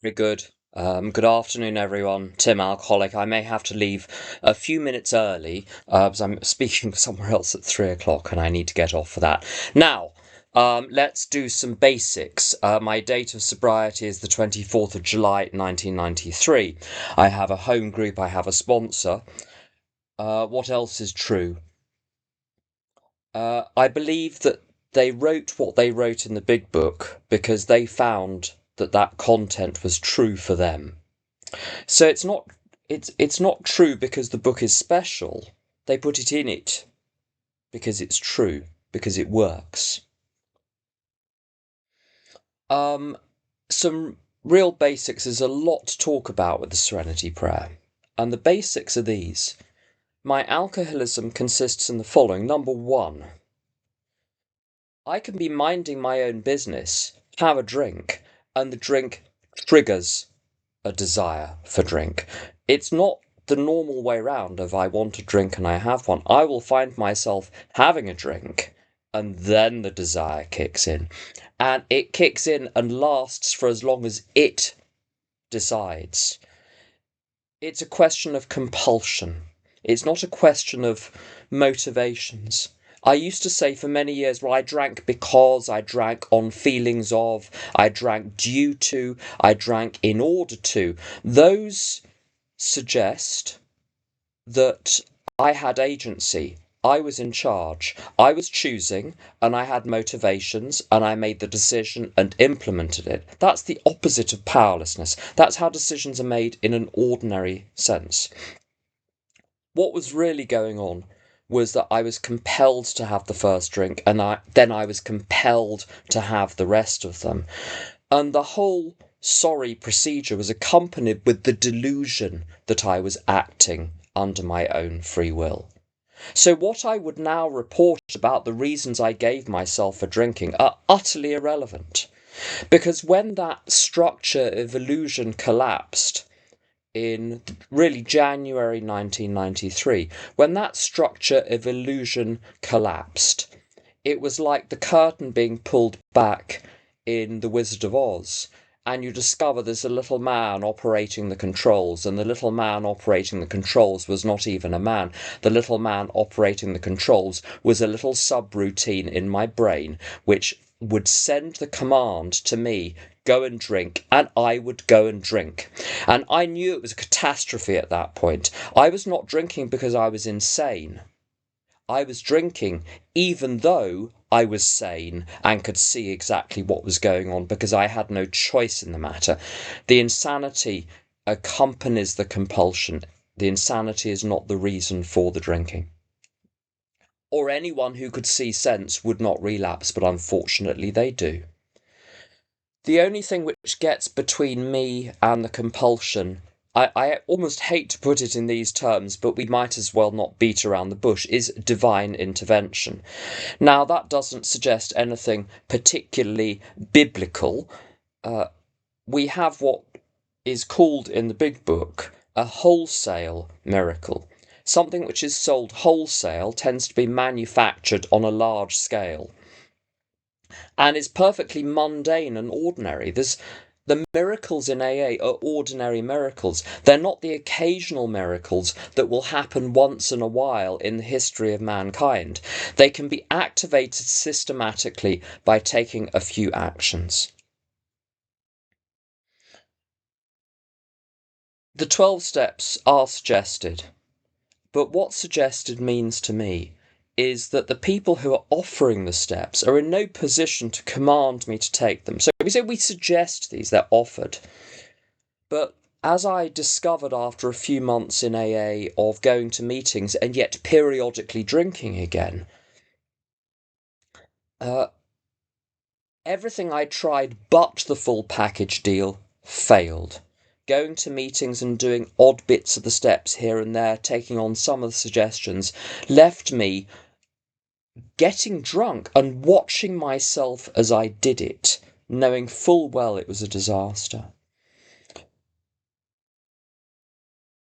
Very good. Good afternoon, everyone. Tim, alcoholic. I may have to leave a few minutes early because I'm speaking somewhere else at 3 o'clock and I need to get off for that. Now, let's do some basics. My date of sobriety is the 24th of July, 1993. I have a home group, I have a sponsor. What else is true? I believe that they wrote what they wrote in the big book because they found that content was true for them. So it's not true because the book is special. They put it in it because it's true, because it works. Um, some real basics. There's a lot to talk about with the Serenity Prayer, and the basics are these. My alcoholism consists in the following. Number one, I can be minding my own business, have a drink, and the drink triggers a desire for drink. It's not the normal way round of I want a drink and I have one. I will find myself having a drink and then the desire kicks in. And it kicks in and lasts for as long as it decides. It's a question of compulsion. It's not a question of motivations. I used to say for many years, well, I drank because, I drank on feelings of, I drank due to, I drank in order to. Those suggest that I had agency. I was in charge. I was choosing and I had motivations and I made the decision and implemented it. That's the opposite of powerlessness. That's how decisions are made in an ordinary sense. What was really going on was that I was compelled to have the first drink and then I was compelled to have the rest of them. And the whole sorry procedure was accompanied with the delusion that I was acting under my own free will. So what I would now report about the reasons I gave myself for drinking are utterly irrelevant. Because when that structure of illusion collapsed in really January 1993, when that structure of illusion collapsed, it was like the curtain being pulled back in The Wizard of Oz, and you discover there's a little man operating the controls, and the little man operating the controls was not even a man. The little man operating the controls was a little subroutine in my brain, which would send the command to me, go and drink, and I would go and drink. And I knew it was a catastrophe at that point. I was not drinking because I was insane. I was drinking even though I was sane and could see exactly what was going on because I had no choice in the matter. The insanity accompanies the compulsion. The insanity is not the reason for the drinking. Or anyone who could see sense would not relapse, but unfortunately they do. The only thing which gets between me and the compulsion, I almost hate to put it in these terms, but we might as well not beat around the bush, is divine intervention. Now, that doesn't suggest anything particularly biblical. We have what is called in the big book a wholesale miracle. Something which is sold wholesale tends to be manufactured on a large scale and is perfectly mundane and ordinary. The miracles in AA are ordinary miracles. They're not the occasional miracles that will happen once in a while in the history of mankind. They can be activated systematically by taking a few actions. The 12 steps are suggested, but what suggested means to me is that the people who are offering the steps are in no position to command me to take them. So we say we suggest these, they're offered. But as I discovered after a few months in AA of going to meetings and yet periodically drinking again, uh, everything I tried but the full package deal failed. Going to meetings and doing odd bits of the steps here and there, taking on some of the suggestions, left me getting drunk and watching myself as I did it, knowing full well it was a disaster.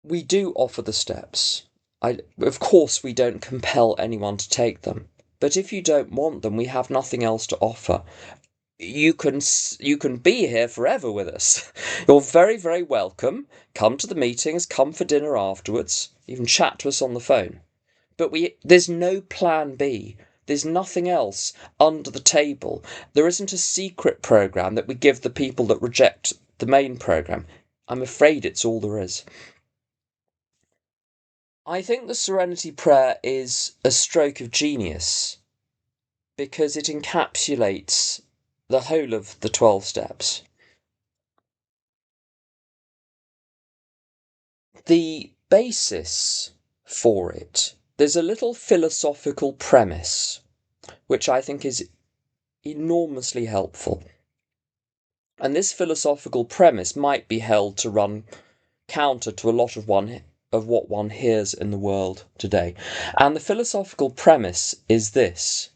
We do offer the steps. Of course, we don't compel anyone to take them. But if you don't want them, we have nothing else to offer. you can be here forever with us. You're very, very welcome. Come to the meetings, come for dinner afterwards, even chat to us on the phone. But there's no plan B. There's nothing else under the table. There isn't a secret program that we give the people that reject the main program. I'm afraid it's all there is. I think the Serenity Prayer is a stroke of genius because it encapsulates the whole of the 12 steps. The basis for it, there's a little philosophical premise which I think is enormously helpful. And this philosophical premise might be held to run counter to a lot of what one hears in the world today. And the philosophical premise is this: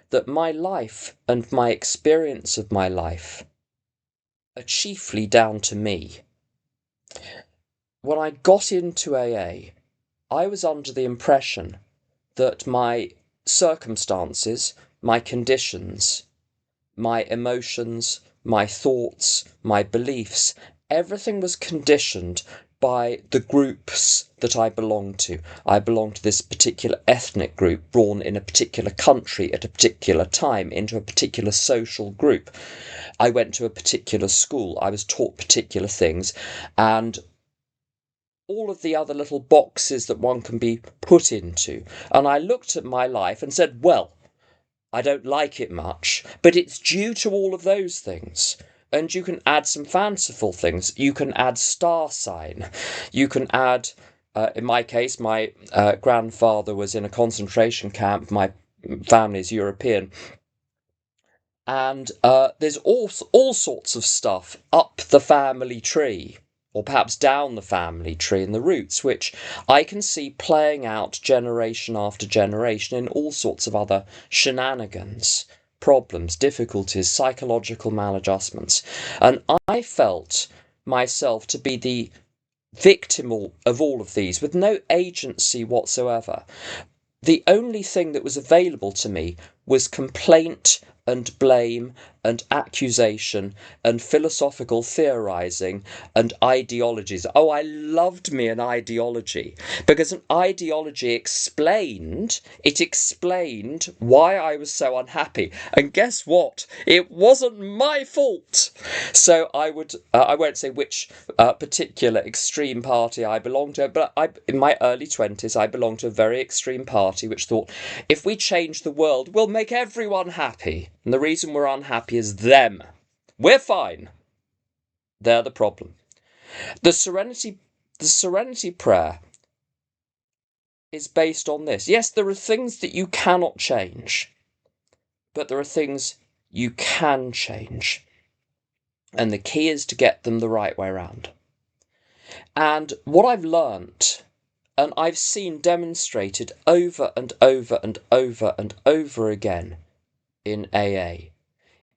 that my life and my experience of my life are chiefly down to me. When I got into AA, I was under the impression that my circumstances, my conditions, my emotions, my thoughts, my beliefs, everything was conditioned by the groups that I belonged to. I belonged to this particular ethnic group, born in a particular country at a particular time, into a particular social group. I went to a particular school. I was taught particular things, and all of the other little boxes that one can be put into. And I looked at my life and said, well, I don't like it much, but it's due to all of those things. And you can add some fanciful things. You can add star sign. You can add, in my case, my grandfather was in a concentration camp. My family is European. And there's all sorts of stuff up the family tree, or perhaps down the family tree in the roots, which I can see playing out generation after generation in all sorts of other shenanigans, problems, difficulties, psychological maladjustments. And I felt myself to be the victim of all of these, with no agency whatsoever. The only thing that was available to me was complaint and blame and accusation and philosophical theorising and ideologies. Oh, I loved me an ideology, because an ideology explained why I was so unhappy. And guess what? It wasn't my fault. So I won't say which particular extreme party I belonged to, but in my early 20s, I belonged to a very extreme party which thought, if we change the world, we'll make everyone happy. And the reason we're unhappy is them. We're fine. They're the problem. The Serenity Prayer is based on this. Yes, there are things that you cannot change, but there are things you can change. And the key is to get them the right way around. And what I've learnt, and I've seen demonstrated over and over and over and over again in AA,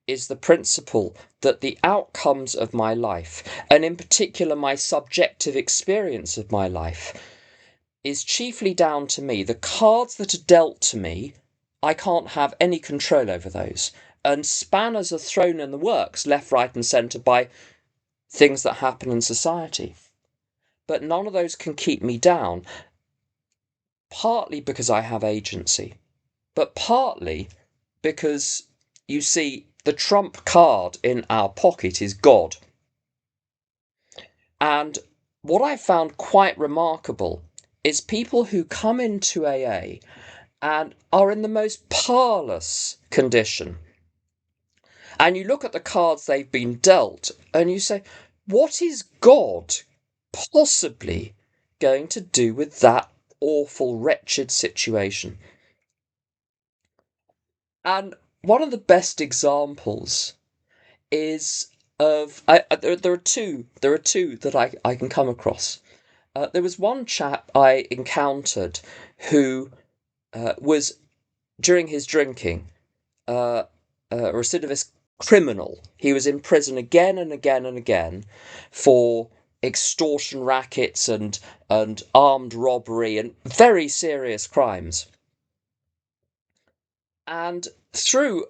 is the principle that the outcomes of my life, and in particular my subjective experience of my life, is chiefly down to me. The cards that are dealt to me, I can't have any control over those. And spanners are thrown in the works, left, right and centre, by things that happen in society. But none of those can keep me down, partly because I have agency, but partly because, you see, the trump card in our pocket is God. And what I found quite remarkable is people who come into AA and are in the most parlous condition. And you look at the cards they've been dealt and you say, what is God possibly going to do with that awful, wretched situation? And one of the best examples is there are two that I can come across. There was one chap I encountered who was, during his drinking, a recidivist criminal. He was in prison again and again and again for extortion rackets and armed robbery and very serious crimes. And through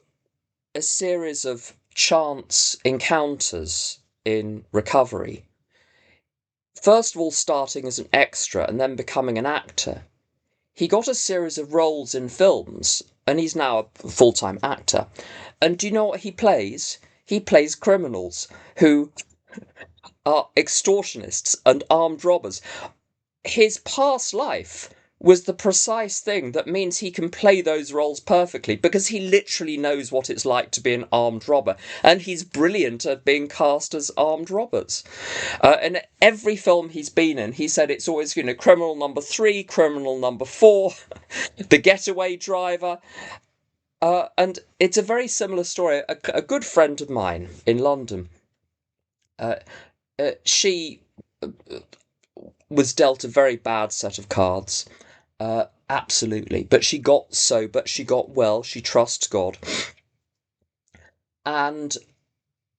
a series of chance encounters in recovery. First of all, starting as an extra and then becoming an actor. He got a series of roles in films, and he's now a full-time actor. And do you know what he plays? He plays criminals who are extortionists and armed robbers. His past life was the precise thing that means he can play those roles perfectly, because he literally knows what it's like to be an armed robber, and he's brilliant at being cast as armed robbers. And every film he's been in, he said it's always, criminal number 3, criminal number 4, the getaway driver. And it's a very similar story. A good friend of mine in London, she was dealt a very bad set of cards. Absolutely. But she got sober, she got well, she trusts God. And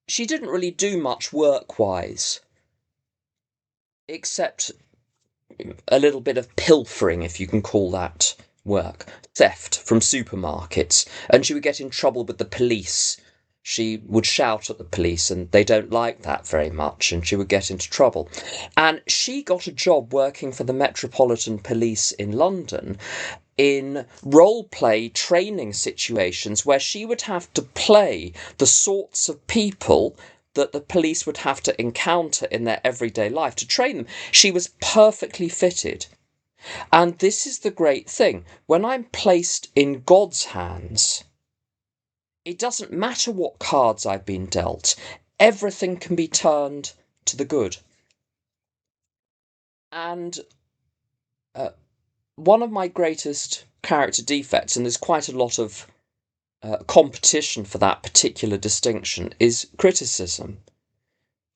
she didn't really do much work-wise, except a little bit of pilfering, if you can call that work. Theft from supermarkets. And she would get in trouble with the police. She would shout at the police, and they don't like that very much, and she would get into trouble. And she got a job working for the Metropolitan Police in London in role-play training situations where she would have to play the sorts of people that the police would have to encounter in their everyday life to train them. She was perfectly fitted. And this is the great thing. When I'm placed in God's hands, it doesn't matter what cards I've been dealt. Everything can be turned to the good. And one of my greatest character defects, and there's quite a lot of competition for that particular distinction, is criticism.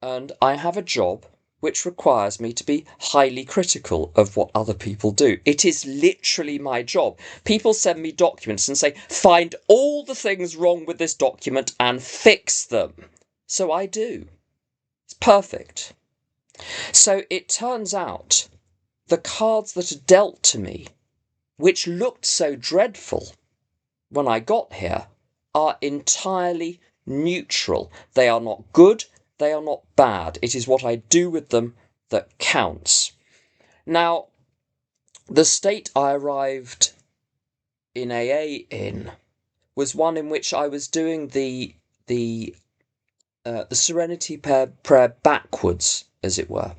And I have a job which requires me to be highly critical of what other people do. It is literally my job. People send me documents and say, find all the things wrong with this document and fix them. So I do. It's perfect. So it turns out the cards that are dealt to me, which looked so dreadful when I got here, are entirely neutral. They are not good. They are not bad. It is what I do with them that counts. Now, the state I arrived in AA in was one in which I was doing the Serenity prayer backwards, as it were.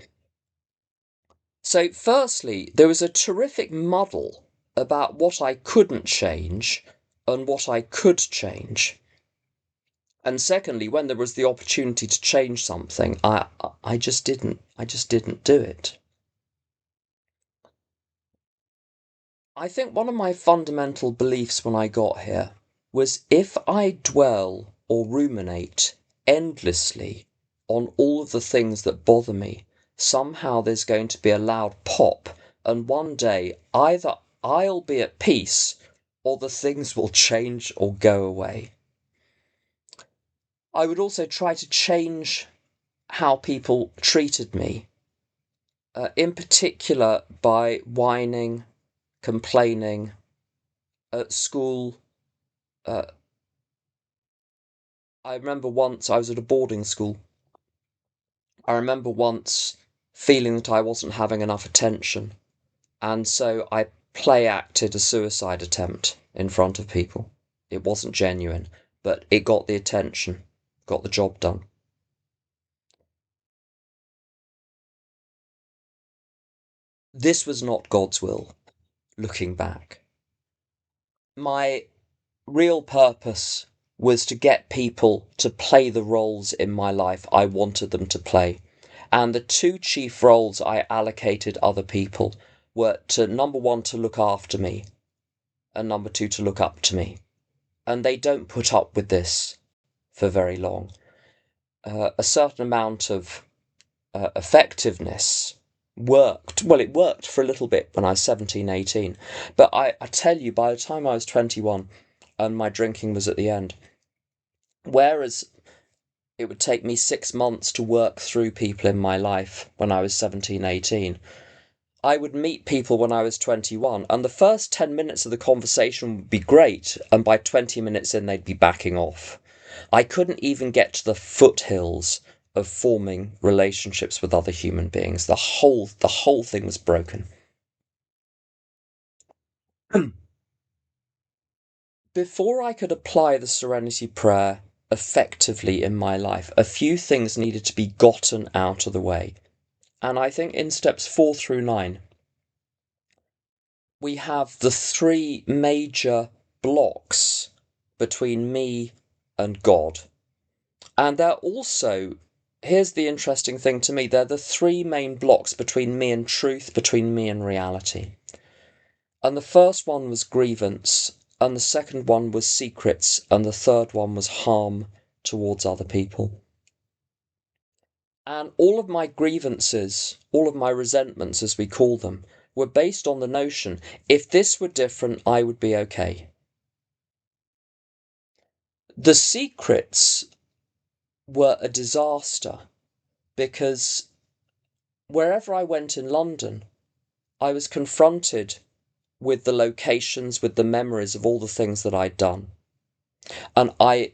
So, firstly, there was a terrific muddle about what I couldn't change and what I could change. And secondly, when there was the opportunity to change something, I just didn't do it. I think one of my fundamental beliefs when I got here was if I dwell or ruminate endlessly on all of the things that bother me, somehow there's going to be a loud pop, and one day either I'll be at peace or the things will change or go away. I would also try to change how people treated me, in particular by whining, complaining at school. I remember once I was at a boarding school. I remember once feeling that I wasn't having enough attention, and so I play acted a suicide attempt in front of people. It wasn't genuine, but it got the attention, got the job done. This was not God's will, looking back. My real purpose was to get people to play the roles in my life I wanted them to play. And the two chief roles I allocated other people were to, number one, to look after me, and number two, to look up to me. And they don't put up with this for very long. A certain amount of effectiveness worked. Well, it worked for a little bit when I was 17, 18. But I tell you, by the time I was 21 and my drinking was at the end, whereas it would take me 6 months to work through people in my life when I was 17, 18, I would meet people when I was 21, and the first 10 minutes of the conversation would be great, and by 20 minutes in, they'd be backing off. I couldn't even get to the foothills of forming relationships with other human beings. The whole thing was broken. Before I could apply the Serenity Prayer effectively in my life, a few things needed to be gotten out of the way. And I think in steps 4 through 9, we have the three major blocks between me and God. And they're also, here's the interesting thing to me, they're the three main blocks between me and truth, between me and reality. And the first one was grievance, and the second one was secrets, and the third one was harm towards other people. And all of my grievances, all of my resentments, as we call them, were based on the notion, if this were different, I would be okay. The secrets were a disaster because wherever I went in London, I was confronted with the locations, with the memories of all the things that I'd done. And I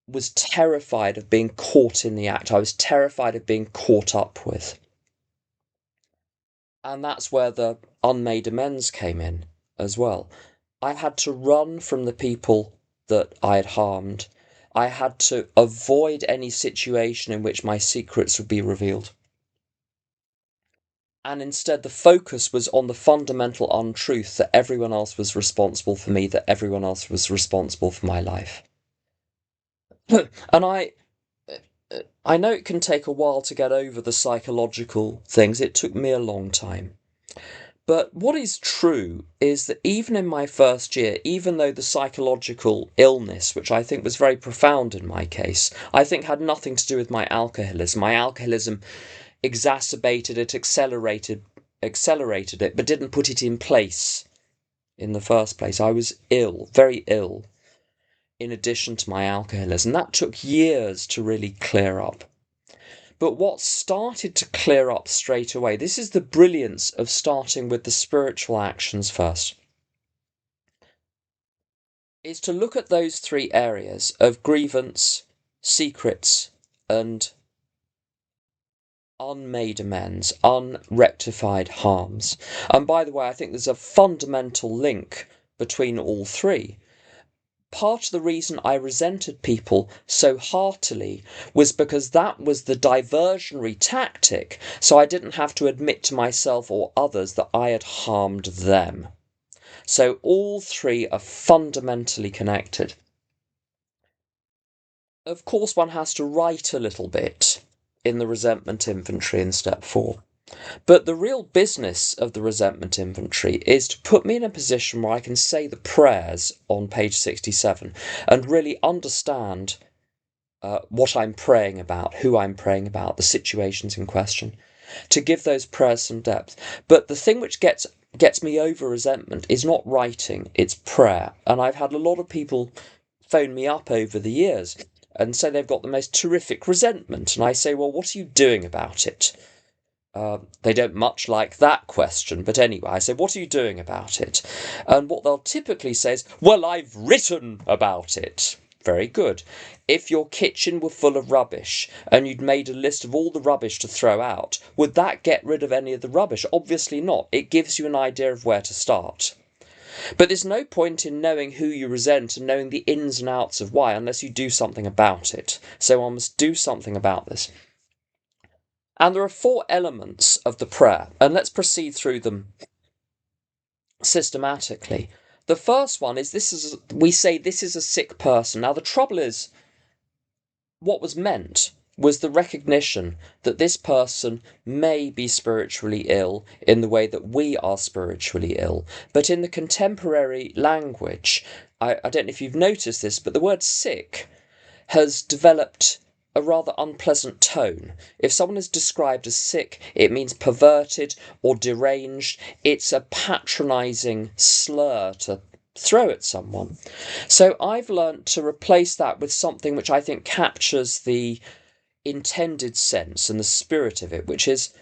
was terrified of being caught in the act. I was terrified of being caught up with. And that's where the unmade amends came in as well. I had to run from the people that I had harmed. I had to avoid any situation in which my secrets would be revealed. And instead, the focus was on the fundamental untruth that everyone else was responsible for me, that everyone else was responsible for my life. And I know it can take a while to get over the psychological things. It took me a long time. But what is true is that even in my first year, even though the psychological illness, which I think was very profound in my case, I think had nothing to do with my alcoholism. My alcoholism exacerbated it, accelerated it, but didn't put it in place in the first place. I was ill, very ill, in addition to my alcoholism. That took years to really clear up. But what started to clear up straight away, this is the brilliance of starting with the spiritual actions first, is to look at those three areas of grievance, secrets, and unmade amends, unrectified harms. And by the way, I think there's a fundamental link between all three. Part of the reason I resented people so heartily was because that was the diversionary tactic, so I didn't have to admit to myself or others that I had harmed them. So all three are fundamentally connected. Of course, one has to write a little bit in the resentment inventory in step 4. But the real business of the resentment inventory is to put me in a position where I can say the prayers on page 67 and really understand what I'm praying about, who I'm praying about, the situations in question, to give those prayers some depth. But the thing which gets me over resentment is not writing, it's prayer. And I've had a lot of people phone me up over the years and say they've got the most terrific resentment. And I say, well, what are you doing about it? They don't much like that question, but anyway, I say, what are you doing about it? And what they'll typically say is, well, I've written about it. Very good. If your kitchen were full of rubbish and you'd made a list of all the rubbish to throw out, would that get rid of any of the rubbish? Obviously not. It gives you an idea of where to start. But there's no point in knowing who you resent and knowing the ins and outs of why unless you do something about it. So one must do something about this. And there are 4 elements of the prayer, and let's proceed through them systematically. The first one is we say this is a sick person. Now the trouble is, what was meant was the recognition that this person may be spiritually ill in the way that we are spiritually ill. But in the contemporary language, I don't know if you've noticed this, but the word sick has developed a rather unpleasant tone. If someone is described as sick, it means perverted or deranged. It's a patronising slur to throw at someone. So I've learnt to replace that with something which I think captures the intended sense and the spirit of it, which is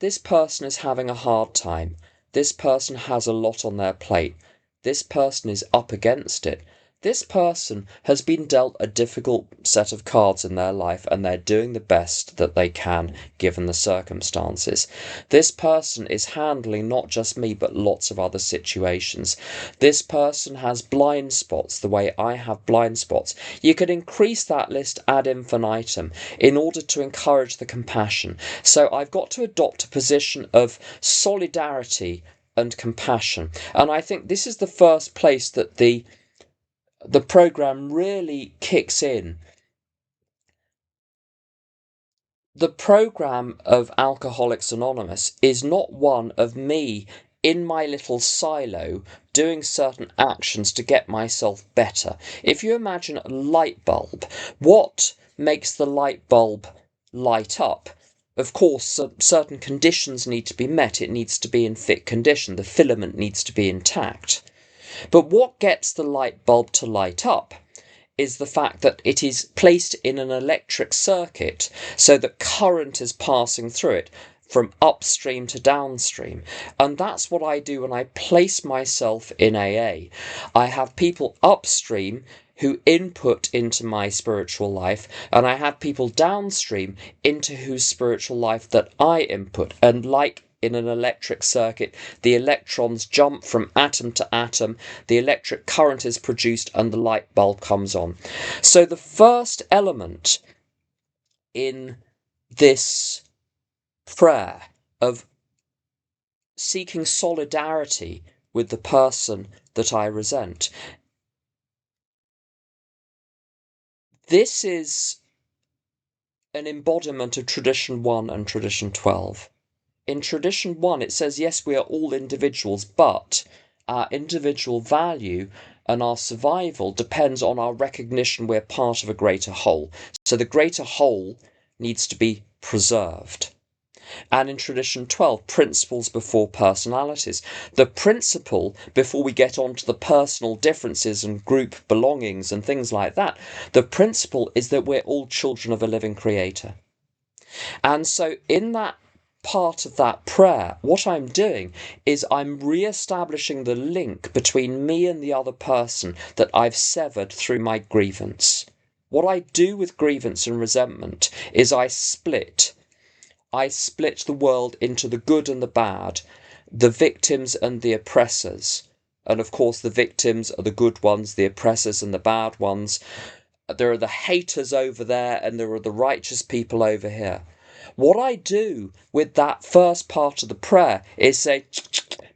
this person is having a hard time. This person has a lot on their plate. This person is up against it. This person has been dealt a difficult set of cards in their life and they're doing the best that they can given the circumstances. This person is handling not just me but lots of other situations. This person has blind spots the way I have blind spots. You could increase that list ad infinitum in order to encourage the compassion. So I've got to adopt a position of solidarity and compassion. And I think this is the first place that the program really kicks in. The program of Alcoholics Anonymous is not one of me in my little silo doing certain actions to get myself better. If you imagine a light bulb, what makes the light bulb light up? Of course, certain conditions need to be met. It needs to be in fit condition. The filament needs to be intact. But what gets the light bulb to light up is the fact that it is placed in an electric circuit so that current is passing through it from upstream to downstream. And that's what I do when I place myself in AA. I have people upstream who input into my spiritual life, and I have people downstream into whose spiritual life that I input. And like in an electric circuit, the electrons jump from atom to atom, the electric current is produced, and the light bulb comes on. So the first element in this prayer of seeking solidarity with the person that I resent, this is an embodiment of Tradition 1 and Tradition 12. In Tradition 1, it says, yes, we are all individuals, but our individual value and our survival depends on our recognition we're part of a greater whole. So the greater whole needs to be preserved. And in Tradition 12, principles before personalities. The principle, before we get on to the personal differences and group belongings and things like that, the principle is that we're all children of a living creator. And so in that part of that prayer, what I'm doing is I'm re-establishing the link between me and the other person that I've severed through my grievance. What I do with grievance and resentment is I split the world into the good and the bad, the victims and the oppressors. And of course the victims are the good ones, the oppressors and the bad ones. There are the haters over there and there are the righteous people over here. What I do with that first part of the prayer is say,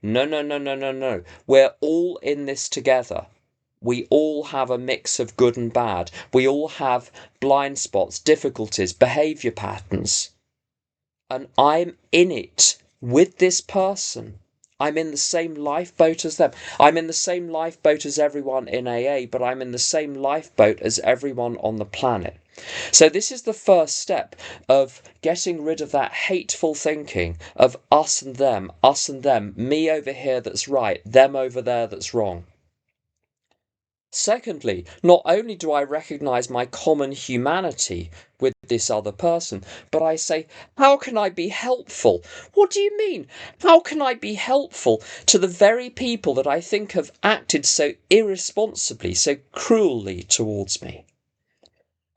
no, no, no, no, no, no. We're all in this together. We all have a mix of good and bad. We all have blind spots, difficulties, behaviour patterns. And I'm in it with this person. I'm in the same lifeboat as them. I'm in the same lifeboat as everyone in AA, but I'm in the same lifeboat as everyone on the planet. So this is the first step of getting rid of that hateful thinking of us and them, me over here that's right, them over there that's wrong. Secondly, not only do I recognise my common humanity with this other person, but I say, how can I be helpful? What do you mean? How can I be helpful to the very people that I think have acted so irresponsibly, so cruelly towards me?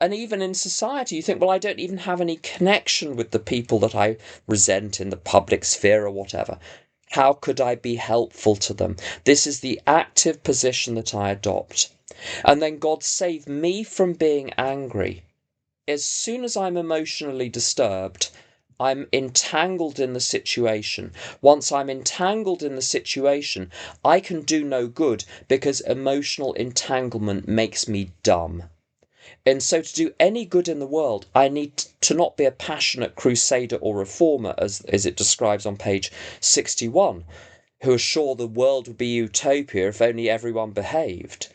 And even in society, you think, well, I don't even have any connection with the people that I resent in the public sphere or whatever. How could I be helpful to them? This is the active position that I adopt. And then God save me from being angry. As soon as I'm emotionally disturbed, I'm entangled in the situation. Once I'm entangled in the situation, I can do no good because emotional entanglement makes me dumb. And so to do any good in the world, I need to not be a passionate crusader or reformer, as it describes on page 61, who are sure the world would be utopia if only everyone behaved.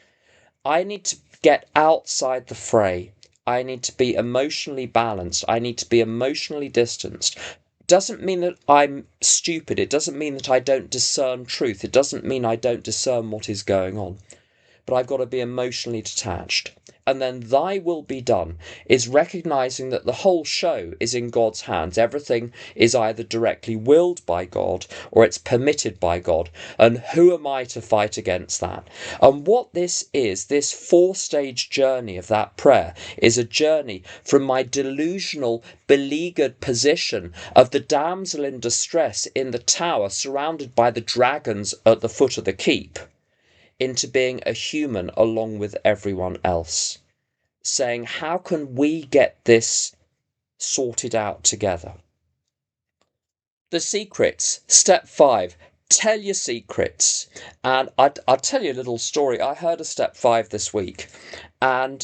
I need to get outside the fray. I need to be emotionally balanced. I need to be emotionally distanced. Doesn't mean that I'm stupid. It doesn't mean that I don't discern truth. It doesn't mean I don't discern what is going on. but I've got to be emotionally detached. And then thy will be done is recognizing that the whole show is in God's hands. Everything is either directly willed by God or it's permitted by God. And who am I to fight against that? And what this is, this 4-stage journey of that prayer, is a journey from my delusional, beleaguered position of the damsel in distress in the tower surrounded by the dragons at the foot of the keep, into being a human along with everyone else, saying, how can we get this sorted out together? The secrets. Step 5, tell your secrets. And I'll tell you a little story. I heard a step 5 this week, and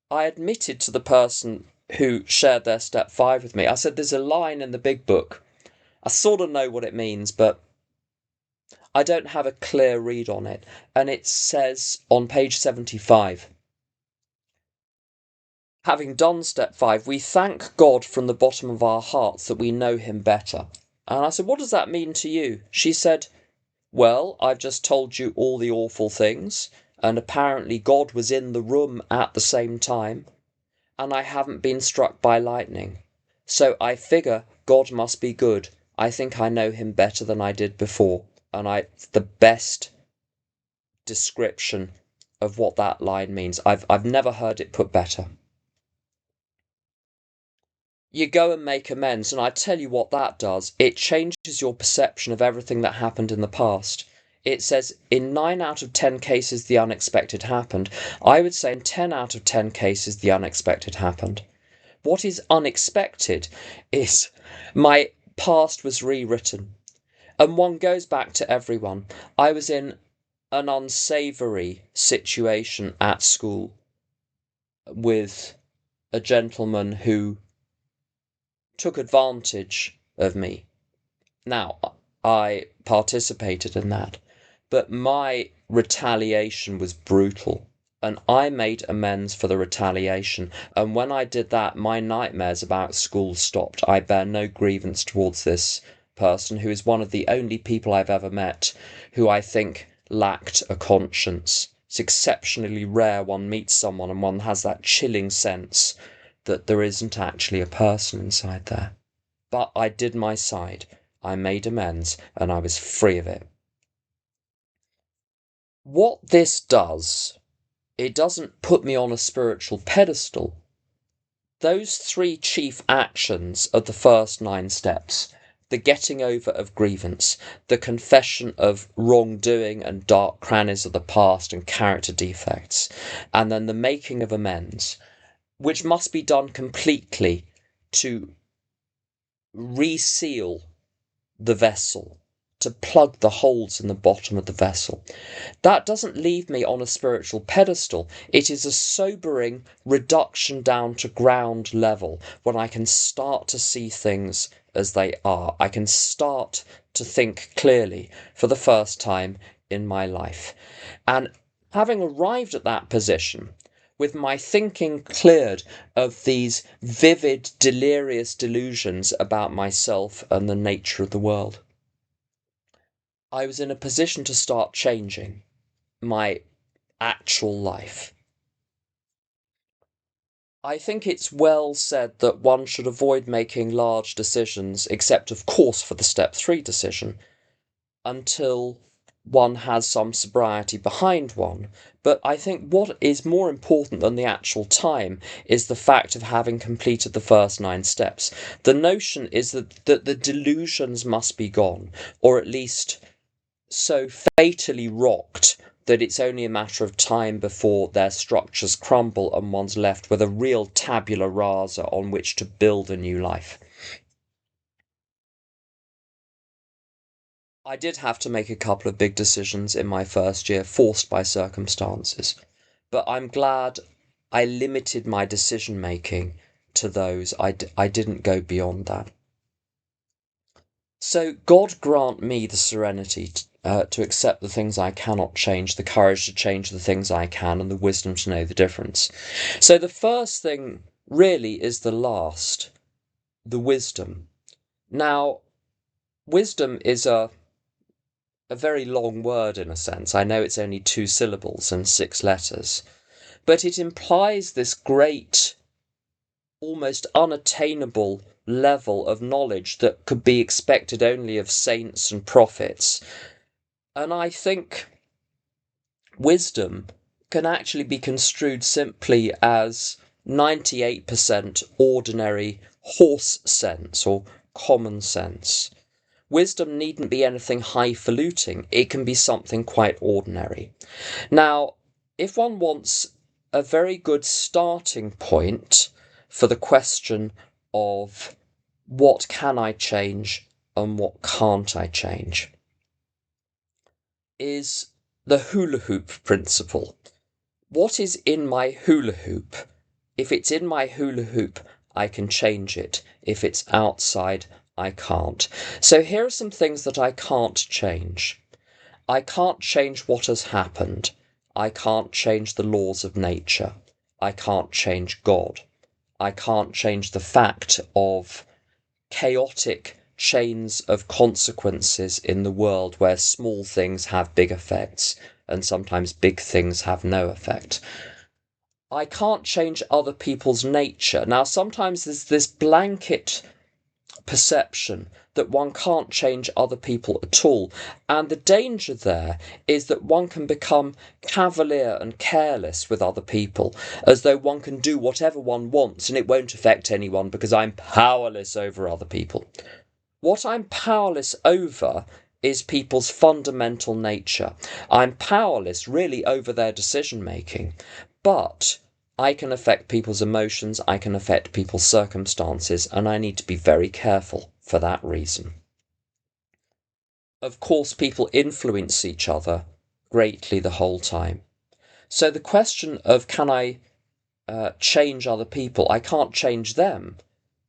I admitted to the person who shared their step 5 with me. I said, there's a line in the big book. I sort of know what it means, but I don't have a clear read on it. And it says on page 75, having done step 5, we thank God from the bottom of our hearts that we know him better. And I said, what does that mean to you? She said, well, I've just told you all the awful things, and apparently God was in the room at the same time, and I haven't been struck by lightning. So I figure God must be good. I think I know him better than I did before. And the best description of what that line means, I've never heard it put better. You go and make amends, and I tell you what that does. It changes your perception of everything that happened in the past. It says in 9 out of 10 cases the unexpected happened. I would say in 10 out of 10 cases the unexpected happened. What is unexpected is my past was rewritten. And one goes back to everyone. I was in an unsavoury situation at school with a gentleman who took advantage of me. Now, I participated in that, but my retaliation was brutal, and I made amends for the retaliation. And when I did that, my nightmares about school stopped. I bear no grievance towards this person, who is one of the only people I've ever met who I think lacked a conscience. It's exceptionally rare one meets someone and one has that chilling sense that there isn't actually a person inside there. But I did my side. I made amends, and I was free of it. What this does, it doesn't put me on a spiritual pedestal. Those 3 chief actions of the first 9 steps, the getting over of grievance, the confession of wrongdoing and dark crannies of the past and character defects, and then the making of amends, which must be done completely to reseal the vessel, to plug the holes in the bottom of the vessel. That doesn't leave me on a spiritual pedestal. It is a sobering reduction down to ground level when I can start to see things as they are. I can start to think clearly for the first time in my life. And having arrived at that position, with my thinking cleared of these vivid, delirious delusions about myself and the nature of the world, I was in a position to start changing my actual life. I think it's well said that one should avoid making large decisions, except of course for the step 3 decision, until one has some sobriety behind one. But I think what is more important than the actual time is the fact of having completed the first 9 steps. The notion is that the delusions must be gone, or at least so fatally rocked that it's only a matter of time before their structures crumble and one's left with a real tabula rasa on which to build a new life. I did have to make a couple of big decisions in my first year, forced by circumstances, but I'm glad I limited my decision making to those. I didn't go beyond that. So God grant me the serenity to accept the things I cannot change, the courage to change the things I can, and the wisdom to know the difference. So the first thing really is the last, the wisdom. Now, wisdom is a a very long word in a sense. I know it's only 2 syllables and 6 letters, but it implies this great, almost unattainable level of knowledge that could be expected only of saints and prophets. And I think wisdom can actually be construed simply as 98% ordinary horse sense or common sense. Wisdom needn't be anything highfalutin, it can be something quite ordinary. Now, if one wants a very good starting point for the question of what can I change and what can't I change, is the hula hoop principle. What is in my hula hoop? If it's in my hula hoop, I can change it. If it's outside, I can't. So here are some things that I can't change. I can't change what has happened. I can't change the laws of nature. I can't change God. I can't change the fact of chaotic chains of consequences in the world where small things have big effects and sometimes big things have no effect. I can't change other people's nature. Now, sometimes there's this blanket perception that one can't change other people at all, and the danger there is that one can become cavalier and careless with other people, as though one can do whatever one wants and it won't affect anyone because I'm powerless over other people. What I'm powerless over is people's fundamental nature. I'm powerless really over their decision making, but I can affect people's emotions, I can affect people's circumstances, and I need to be very careful for that reason. Of course, people influence each other greatly the whole time. So the question of can I change other people? I can't change them,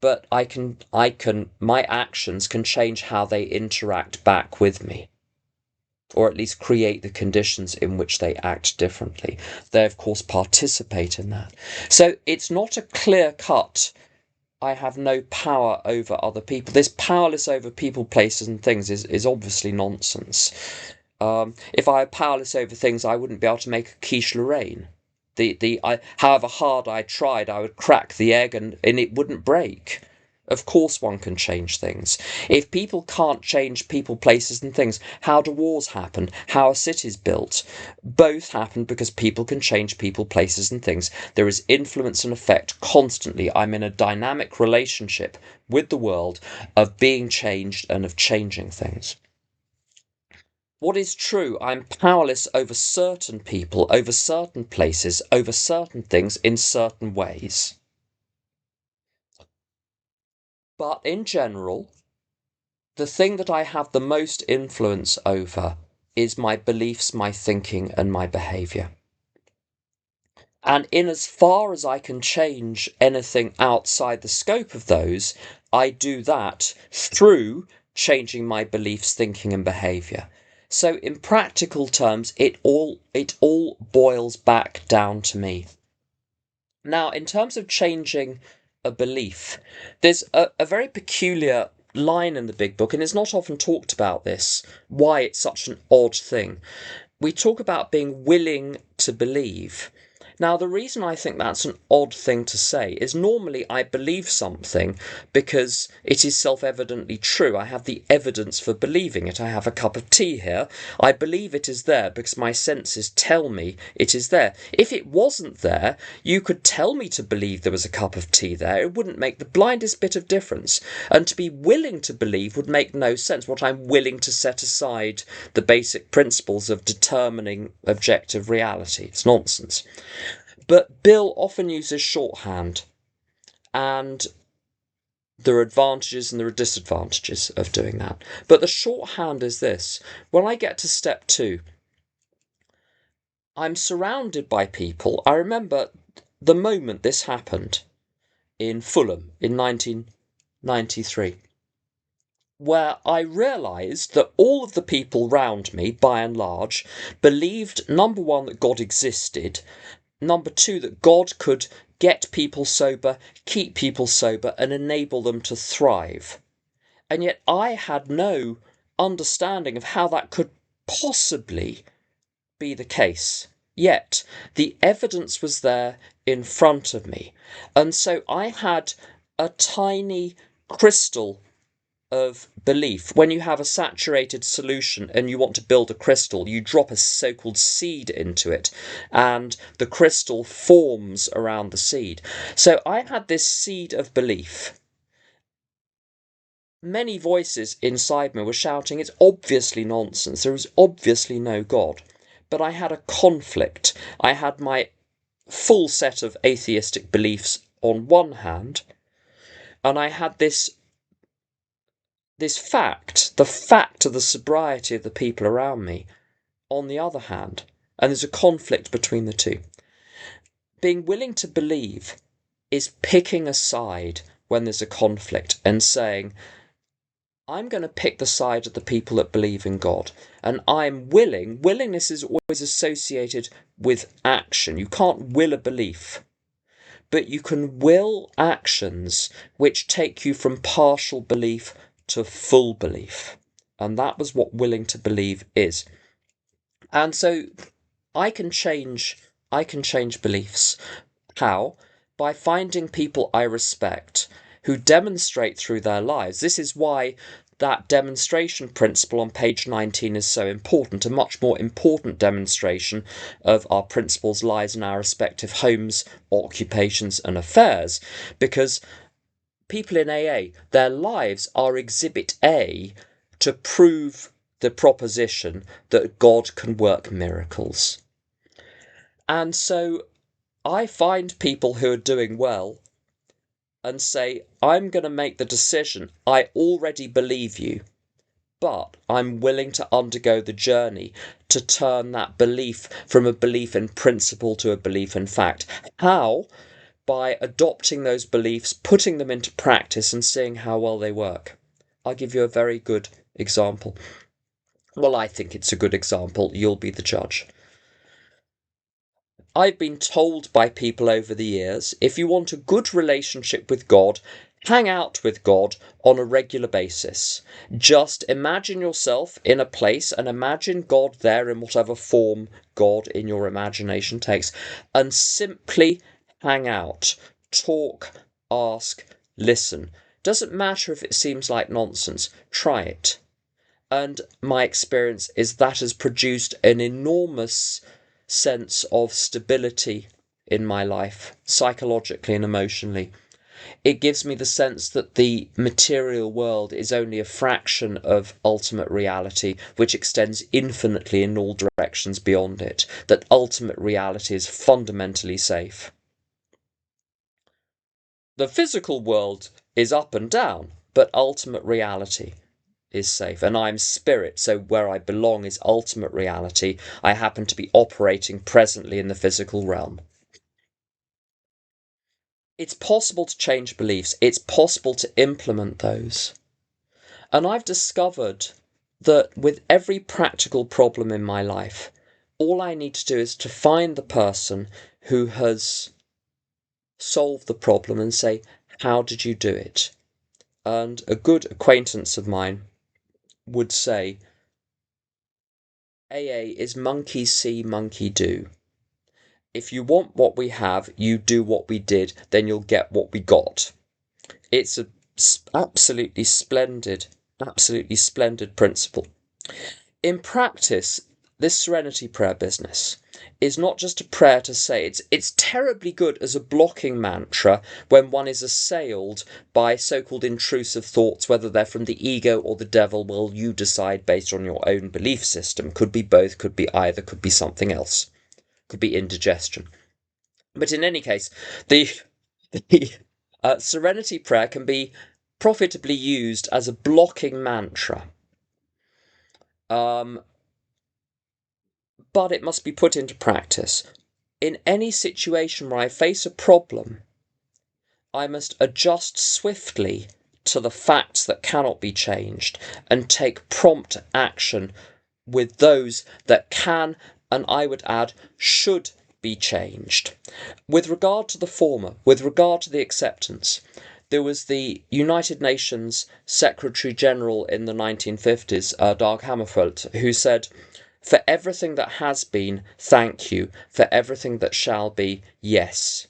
but my actions can change how they interact back with me, or at least create the conditions in which they act differently. They, of course, participate in that. So it's not a clear cut, I have no power over other people. This powerless over people, places and things is obviously nonsense. If I were powerless over things, I wouldn't be able to make a quiche Lorraine. However hard I tried, I would crack the egg and it wouldn't break. Of course one can change things. If people can't change people, places and things, how do wars happen? How are cities built? Both happen because people can change people, places and things. There is influence and effect constantly. I'm in a dynamic relationship with the world of being changed and of changing things. What is true, I'm powerless over certain people, over certain places, over certain things in certain ways. But in general, the thing that I have the most influence over is my beliefs, my thinking, and my behaviour. And in as far as I can change anything outside the scope of those, I do that through changing my beliefs, thinking, and behaviour. So in practical terms, it all boils back down to me. Now, in terms of changing a belief, there's a very peculiar line in the big book, and it's not often talked about this, why it's such an odd thing. We talk about being willing to believe. Now, the reason I think that's an odd thing to say is normally I believe something because it is self-evidently true. I have the evidence for believing it. I have a cup of tea here. I believe it is there because my senses tell me it is there. If it wasn't there, you could tell me to believe there was a cup of tea there. It wouldn't make the blindest bit of difference. And to be willing to believe would make no sense. What I'm willing to set aside the basic principles of determining objective reality. It's nonsense. But Bill often uses shorthand, and there are advantages and there are disadvantages of doing that. But the shorthand is this. When I get to step 2, I'm surrounded by people. I remember the moment this happened in Fulham in 1993, where I realised that all of the people round me, by and large, believed, number one, that God existed, number two, that God could get people sober, keep people sober, and enable them to thrive. And yet I had no understanding of how that could possibly be the case. Yet the evidence was there in front of me. And so I had a tiny crystal of belief. When you have a saturated solution and you want to build a crystal, you drop a so-called seed into it and the crystal forms around the seed. So I had this seed of belief. Many voices inside me were shouting, it's obviously nonsense, there is obviously no God. But I had a conflict. I had my full set of atheistic beliefs on one hand, and I had this fact, the fact of the sobriety of the people around me, on the other hand. And there's a conflict between the two. Being willing to believe is picking a side when there's a conflict and saying, I'm going to pick the side of the people that believe in God. And I'm willing. Willingness is always associated with action. You can't will a belief, but you can will actions which take you from partial belief to full belief. And that was what willing to believe is. And so I can change beliefs. How? By finding people I respect who demonstrate through their lives. This is why that demonstration principle on page 19 is so important. A much more important demonstration of our principles lies in our respective homes, occupations and affairs. Because people in AA, their lives are exhibit A to prove the proposition that God can work miracles. And so I find people who are doing well and say, I'm going to make the decision. I already believe you, but I'm willing to undergo the journey to turn that belief from a belief in principle to a belief in fact. How? By adopting those beliefs, putting them into practice and seeing how well they work. I'll give you a very good example. Well, I think it's a good example. You'll be the judge. I've been told by people over the years, if you want a good relationship with God, hang out with God on a regular basis. Just imagine yourself in a place and imagine God there in whatever form God in your imagination takes, and simply hang out, talk, ask, listen. Doesn't matter if it seems like nonsense, try it. And my experience is that has produced an enormous sense of stability in my life, psychologically and emotionally. It gives me the sense that the material world is only a fraction of ultimate reality, which extends infinitely in all directions beyond it, that ultimate reality is fundamentally safe. The physical world is up and down, but ultimate reality is safe. And I'm spirit, so where I belong is ultimate reality. I happen to be operating presently in the physical realm. It's possible to change beliefs. It's possible to implement those. And I've discovered that with every practical problem in my life, all I need to do is to find the person who has solved the problem and say, how did you do it? And a good acquaintance of mine would say, AA is monkey see, monkey do. If you want what we have, you do what we did, then you'll get what we got. It's an absolutely splendid principle. In practice, this Serenity prayer business is not just a prayer to say. It's terribly good as a blocking mantra when one is assailed by so-called intrusive thoughts, whether they're from the ego or the devil. Well, you decide based on your own belief system. Could be both, could be either, could be something else. Could be indigestion. But in any case, the Serenity prayer can be profitably used as a blocking mantra. But it must be put into practice. In any situation where I face a problem, I must adjust swiftly to the facts that cannot be changed and take prompt action with those that can, and I would add, should be changed. With regard to the former, with regard to the acceptance, there was the United Nations Secretary General in the 1950s, Dag Hammarskjöld, who said, "For everything that has been, thank you. For everything that shall be, yes."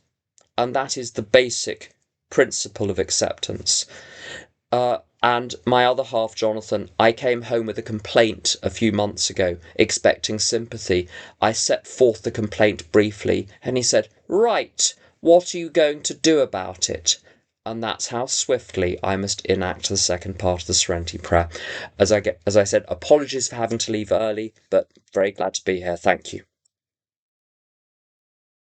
And that is the basic principle of acceptance. And my other half, Jonathan, I came home with a complaint a few months ago, expecting sympathy. I set forth the complaint briefly, and he said, "Right, what are you going to do about it?" And that's how swiftly I must enact the second part of the Serenity Prayer. As I said, apologies for having to leave early, but very glad to be here. Thank you.